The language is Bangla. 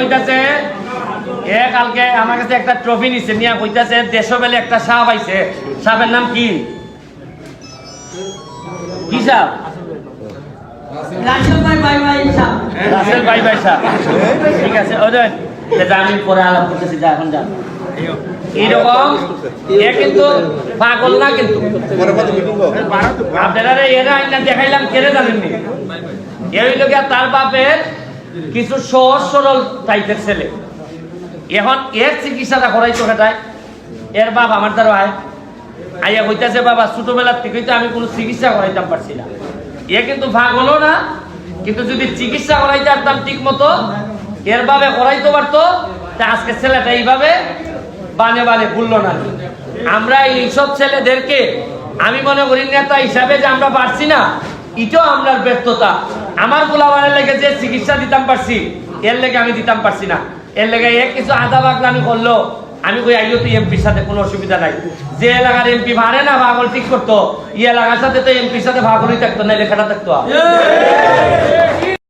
কইতাছে কালকে আমার কাছে একটা ট্রফি নিছে নিয়ে কইতাছে দেশ বেলে একটা সাপ আইছে, সাপের নাম কি কি সাপ? রাসেল ভাই সাপ। ঠিক আছে আমি পরে আলাপ করতেছি, যা এখন যা। এরকম কিন্তু পাগল না, কিন্তু আপনারা এরা আইনা দেখাইলাম কেড়ে জানেননি, এই লোক তার বাপের কিছু সহজ সরল টাইপের ছেলে। এখন এর চিকিৎসাটা করাইতো কেটায়, এর বাপ আমার দ্বারা আইয়া কইতাছে বাবা ছোটবেলার থেকেই তো আমি কোনো চিকিৎসা করাইতাম পারছি না। এ কিন্তু ভাগ হলো না, কিন্তু যদি চিকিৎসা করাইতে পারতাম ঠিক মতো, এর ভাবে করাইতে পারতো, তা আজকে ছেলেটা এইভাবে বানে বানে ভুললো না। আমরা এইসব ছেলেদেরকে আমি মনে করি নেতা হিসাবে যে আমরা পারছি না, এটাও আমরা ব্যর্থতা। আমার গোলাবারের লেগে যে চিকিৎসা দিতাম পারছি, এর লেগে আমি দিতাম পারছি না। এর লেগে কিছু আধা বাগলামি করলো, আমি কই আইও তো এমপির সাথে কোনো অসুবিধা নাই। যে এলাকার এমপি ভারে না ভাগল ঠিক করতো, এই এলাকার সাথে তো এমপির সাথে ভাগলই থাকতো না, লেখাটা থাকতো।